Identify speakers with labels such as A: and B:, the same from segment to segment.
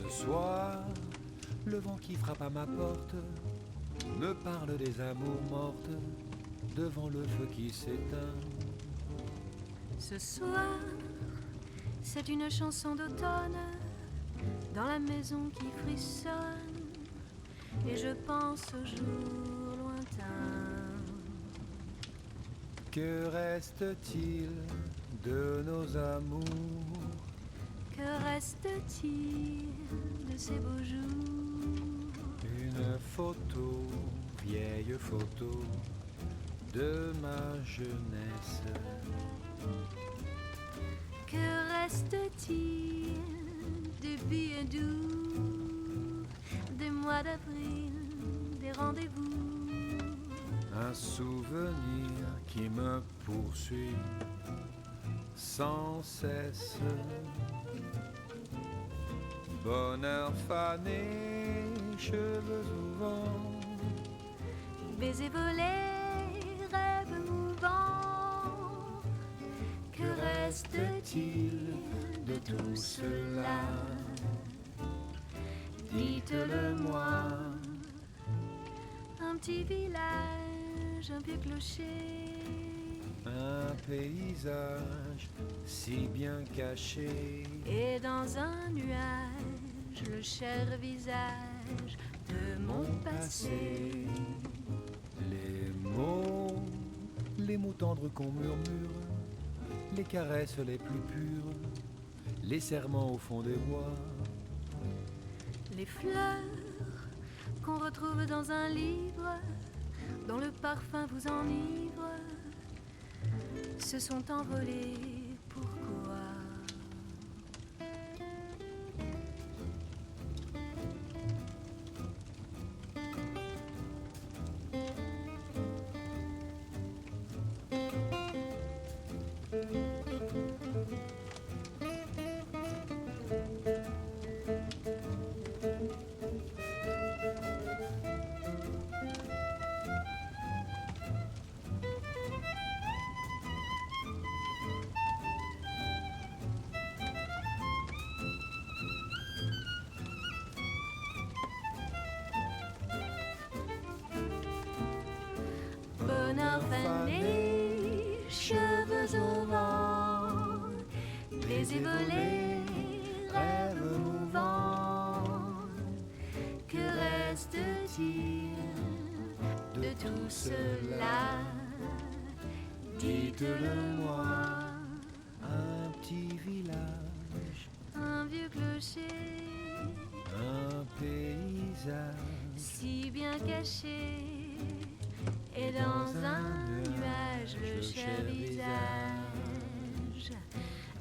A: Ce soir, le vent qui frappe à ma porte me parle des amours mortes devant le feu qui s'éteint.
B: Ce soir, c'est une chanson d'automne dans la maison qui frissonne et je pense aux jours lointains.
A: Que reste-t-il de nos amours?
B: Que reste-t-il de ces beaux jours?
A: Une photo, vieille photo de ma jeunesse.
B: Que reste-t-il des billets doux, des mois d'avril, des rendez-vous?
A: Un souvenir qui me poursuit sans cesse. Bonheur fané, cheveux au vent,
B: Baisers volés, rêves mouvants. Que reste-t-il de tout cela? Dites-le-moi. Un petit village, un vieux clocher,
A: un paysage si bien caché.
B: et dans un nuage, le cher visage de mon passé.
A: Les mots tendres qu'on murmure, les caresses les plus pures, les serments au fond des bois.
B: Les fleurs qu'on retrouve dans un livre, dont le parfum vous enivre, se sont envolées. Pourquoi? Bonheur fané, cheveux au vent, baisers volés, rêves mouvants. Que reste-t-il de tout cela?
A: Dites-le-moi. Un petit village,
B: Un vieux clocher,
A: un paysage,
B: si bien caché, et dans un nuage le cher visage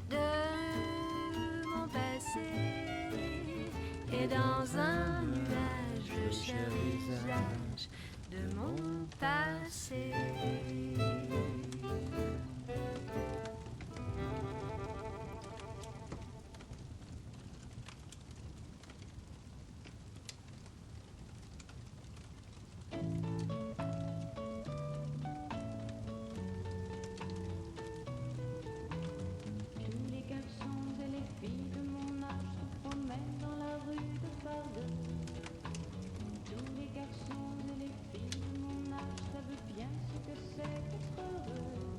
B: de mon passé. Et dans un nuage le cher visage de mon passé.
C: Tous les garçons et les filles de mon âge se promènent dans la rue de Fardin. Tous les garçons et les filles de mon âge savent bien ce que c'est qu'être heureux.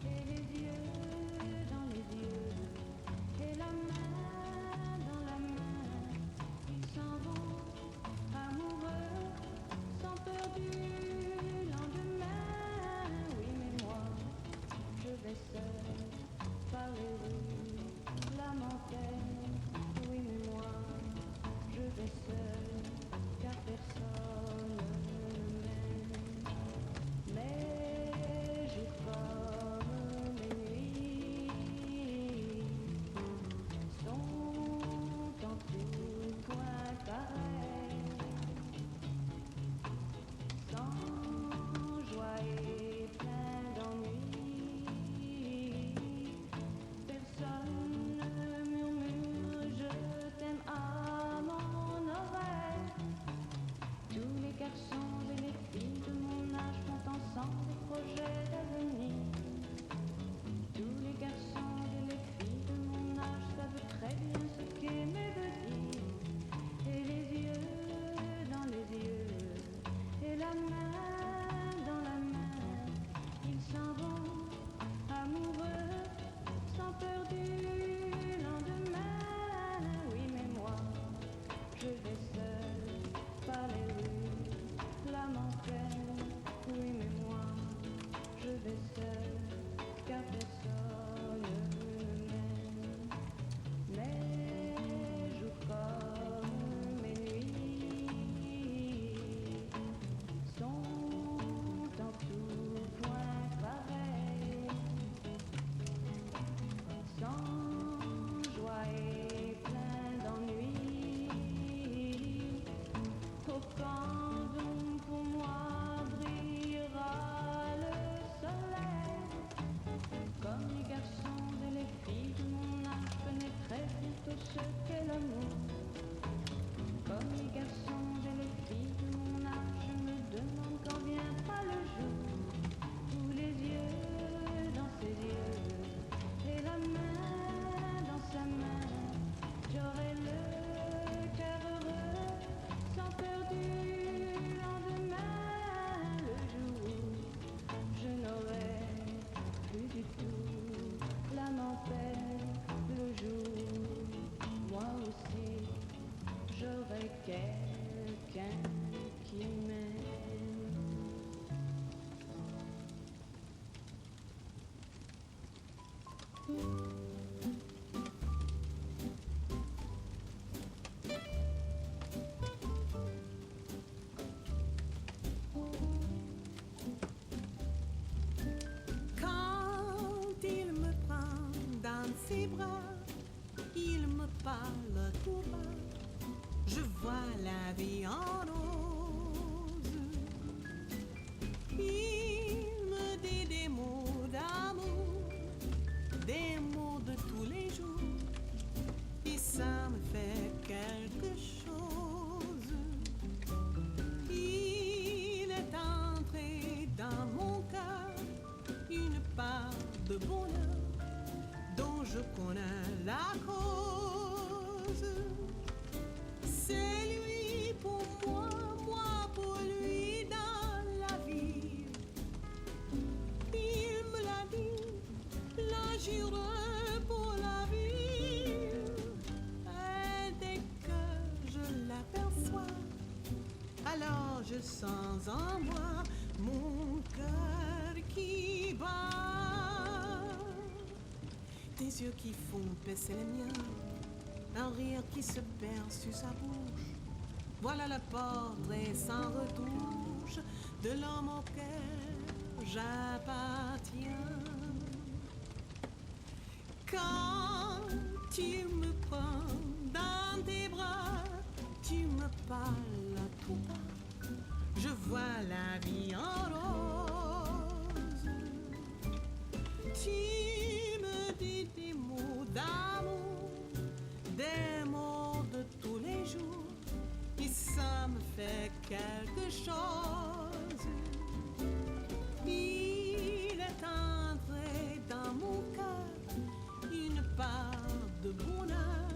C: Et les yeux dans ce qu'est l'amour. Comme les garçons et les filles de mon âge, je me demande quand viendra le jour où les yeux dans ses yeux et la main dans sa main, j'aurai le cœur heureux sans peur du lendemain. Le jour où je n'aurai plus du tout l'âme en peine, le jour moi aussi j'aurai quelqu'un qui m'aime.
D: Quand il me prend dans ses bras, il me parle tout bas, je vois la vie en rose. Il me dit des mots d'amour, des mots de tous les jours, et ça me fait quelque chose. Il est entré dans mon cœur une part de bonheur dont je connais la cause. C'est lui pour moi, moi pour lui dans la vie. Il me l'a dit, là j'irai pour la vie. Et dès que je l'aperçois, alors je sens en moi mon cœur qui bat. Des yeux qui font baisser les miens, un rire qui se perd sur sa bouche. Voilà le portrait sans retouche de l'homme auquel j'appartiens. Quand tu me prends dans tes bras, tu me parles à tout bas, je vois la vie en rose. Tu me dis des mots d'amour, des mots de tous les jours, et ça me fait quelque chose. Il est entré dans mon cœur une part de bonheur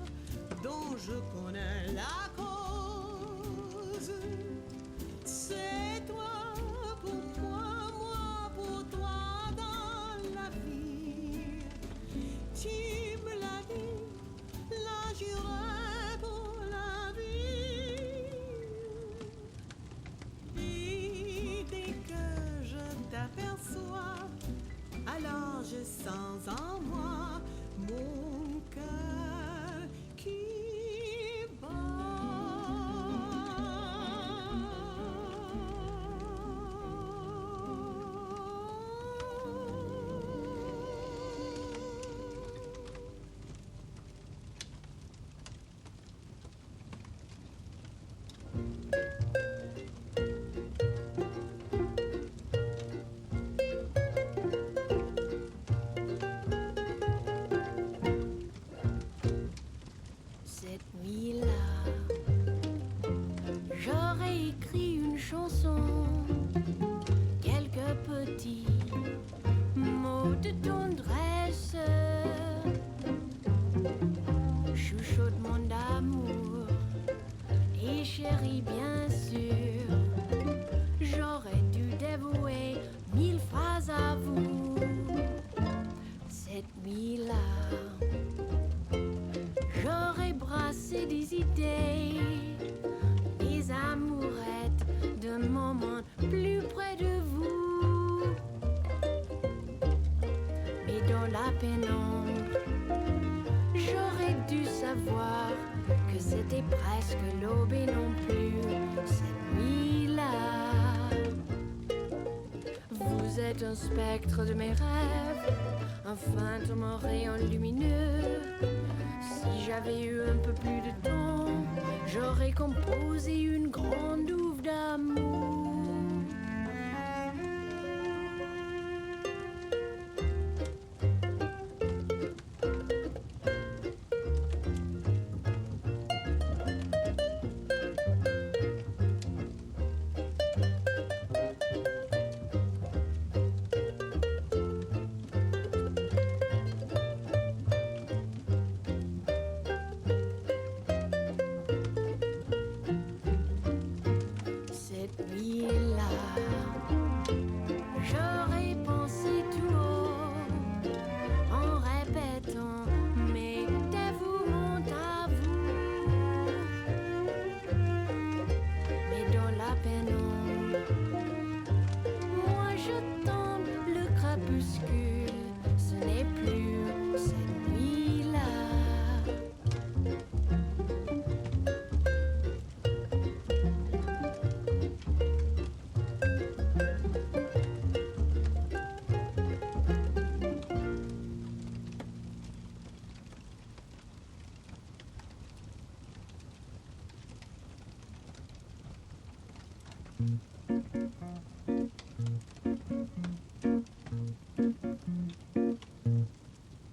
D: dont je connais la cause. C'est toi pour moi, moi pour toi dans la vie. Tu me l'as dit, là j'irai pour la vie. Et dès que je t'aperçois, alors je sens en moi mon cœur qui
B: Cette nuit-là, j'aurais écrit une chanson, quelques petits mots de tendresse, chuchotement d'amour et chérie bien sûr. J'aurais dû dévouer 1000 phrases à vous. Cette nuit-là, j'aurais brassé des idées, des amourettes d'un moment plus près de vous. Mais dans la pénombre, j'aurais dû savoir que c'était presque l'aube et non plus cette nuit-là. Vous êtes un spectre de mes rêves, un fantôme en rayon lumineux. Si j'avais eu un peu plus de temps, j'aurais composé une grande ouvre d'amour.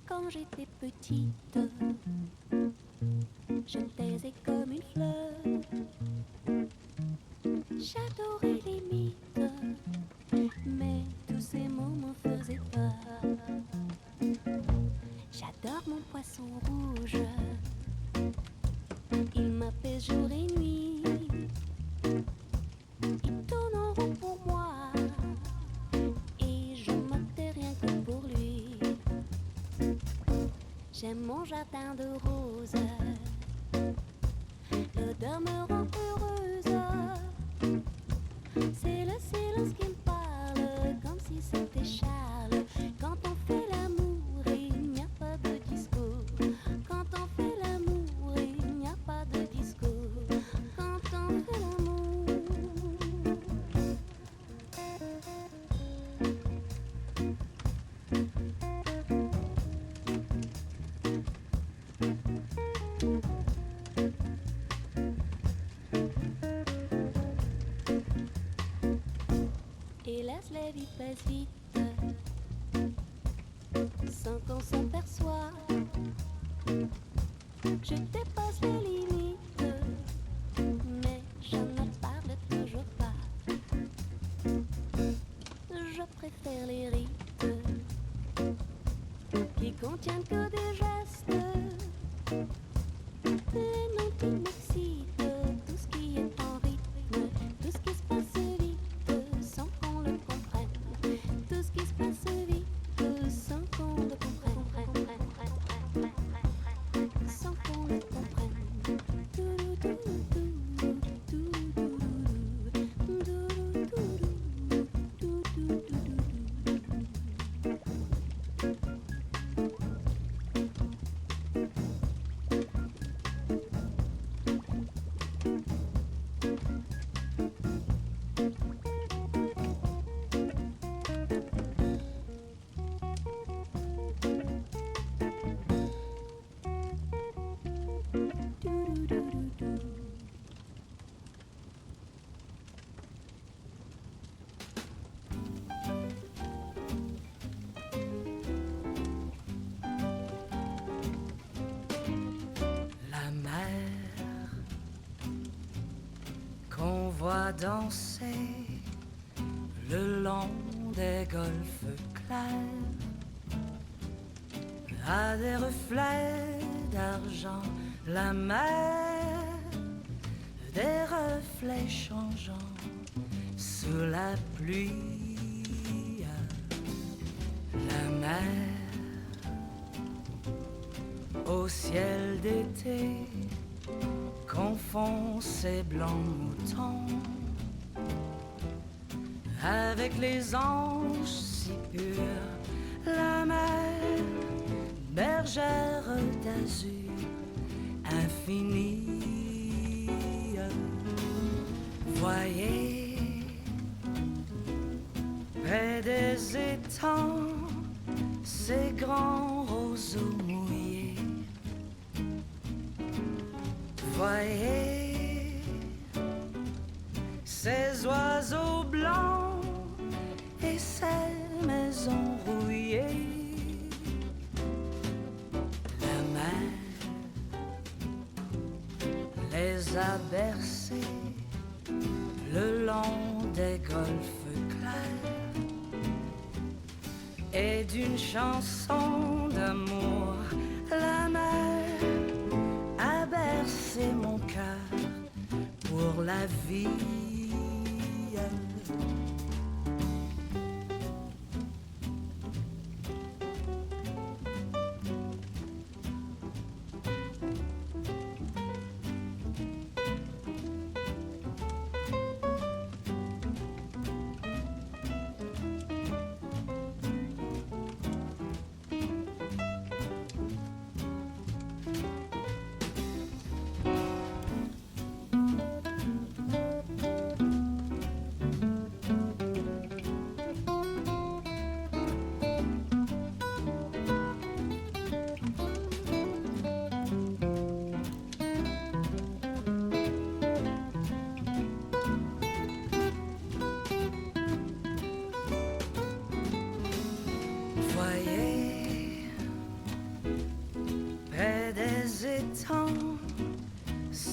C: Quand j'étais petite, je me taisais comme une fleur. J'adorais les mythes, mais tous ces mots m'en faisaient peur. J'adore mon poisson rouge, il m'apaise jour et nuit. Il tourne en rond pour moi, et je me tais rien que pour lui. J'aime mon jardin de roses, l'odeur me rend heureuse. C'est le silence qui me parle, comme si c'était Charles. Quand on fait l'amour, il n'y a pas de discours. Quand on fait l'amour, il n'y a pas de discours. Quand on fait l'amour. Hélas, la vie passe vite, sans qu'on s'en perçoit. Je dépasse les limites, mais je ne parle toujours pas. Je préfère les rites qui contiennent que des gestes. Les noms qui m'excitent, tout ce qui est en rythme, tout ce qui se passe vite, sans qu'on le comprenne. Tout ce qui se passe vite, sans qu'on le comprenne. Sans qu'on le comprenne.
E: La mer qu'on voit danser le long des golfes clairs a des reflets d'argent. La mer, des reflets changeants sous la pluie. La mer au ciel d'été confond ses blancs moutons avec les anges si purs. La mer, bergère d'azur infinie. Voyez, près des étangs, ces grands roseaux mouillés. Voyez, ces oiseaux blancs et ces maisons rouillées. La mer les a bercés le long des golfes clairs, et d'une chanson d'amour la mer a bercé mon cœur pour la vie.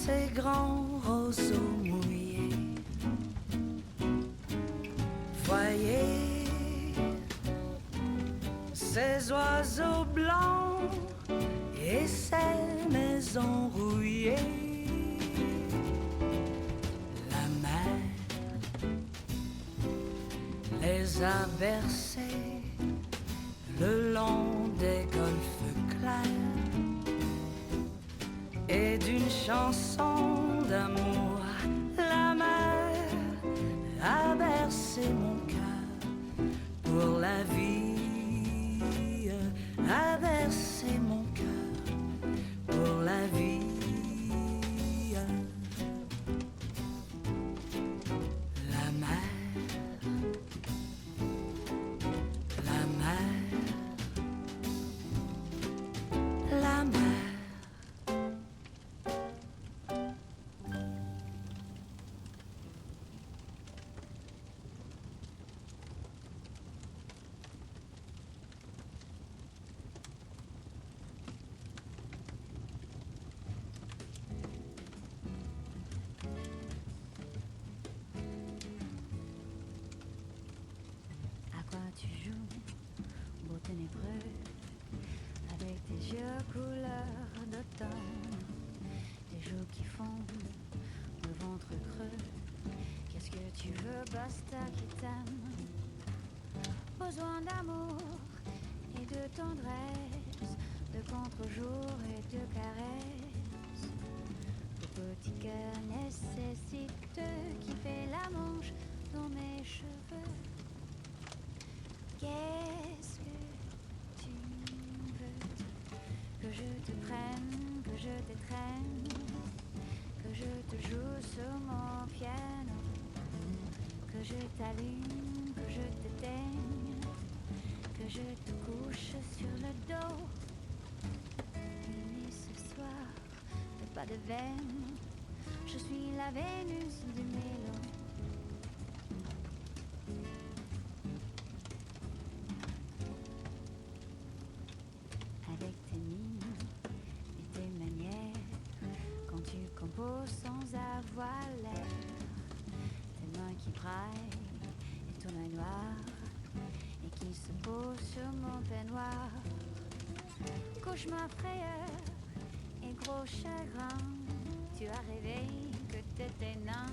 E: ces grands roseaux mouillés. Voyez ces oiseaux blancs et ces maisons rouillées. La mer les a bercés le long des golfes clairs, et d'une chanson d'amour la mer a bercé mon cœur pour la vie, a bercé mon cœur pour la vie. La mer, la mer, la mer.
C: À quoi tu joues, beau ténébreux, avec tes yeux couleur d'automne, tes joues qui fondent, le ventre creux. Qu'est-ce que tu veux, basta qui t'aime? Besoin d'amour et de tendresse, de contre-jour et de caresses. Le petit cœur nécessite qui fait la manche dans mes cheveux. Qu'est-ce que tu veux? Que je te prenne, que je t'étreigne, que je te joue sur mon piano, que je t'allume, que je t'éteigne, que je te couche sur le dos. Mais ce soir, fais pas de veine, je suis la Vénus du mélo. Avec tes mines et tes manières, quand tu composes sans avoir l'air, tes mains qui braillent et ton œil noir, et qui se pose sur mon peignoir. Cauchemar, frayeur et gros chagrin, tu as rêvé que t'étais nain,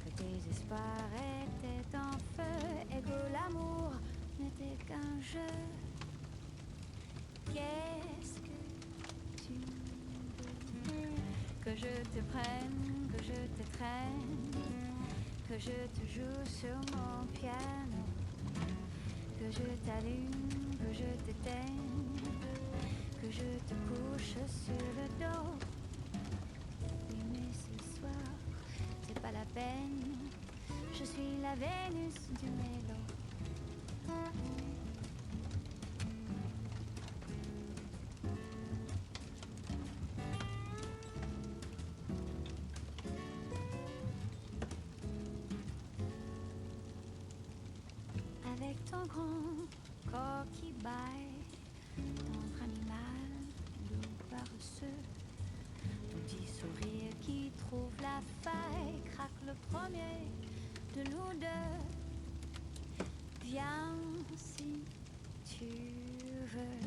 C: que tes espoirs étaient en feu, et que l'amour n'était qu'un jeu. Qu'est-ce que tu veux? Que je te prenne, que je t'étreigne, que je te joue sur mon piano, que je t'allume, que je t'éteigne, que je te couche sur le dos. Oui, mais ce soir, c'est pas la peine, je suis la Vénus du mélo. Avec ton grand corps qui baille, tendre animal, doux paresseux, ton petit sourire qui trouve la faille, craque le premier de nous deux. Viens si tu veux,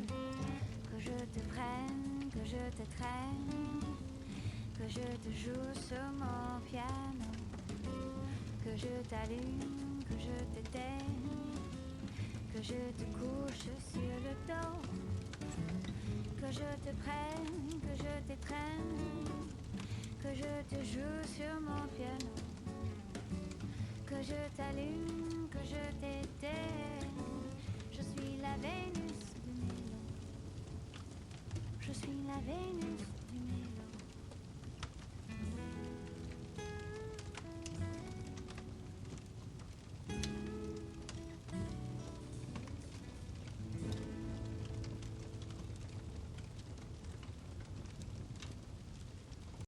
C: que je te prenne, que je te traîne, que je te joue sur mon piano, que je t'allume, que je t'éteigne, que je te couche sur le dos, que je te prenne, que je t'étreigne, que je te joue sur mon piano, que je t'allume, que je t'éteigne. Je suis la Vénus du mélo. Je suis la Vénus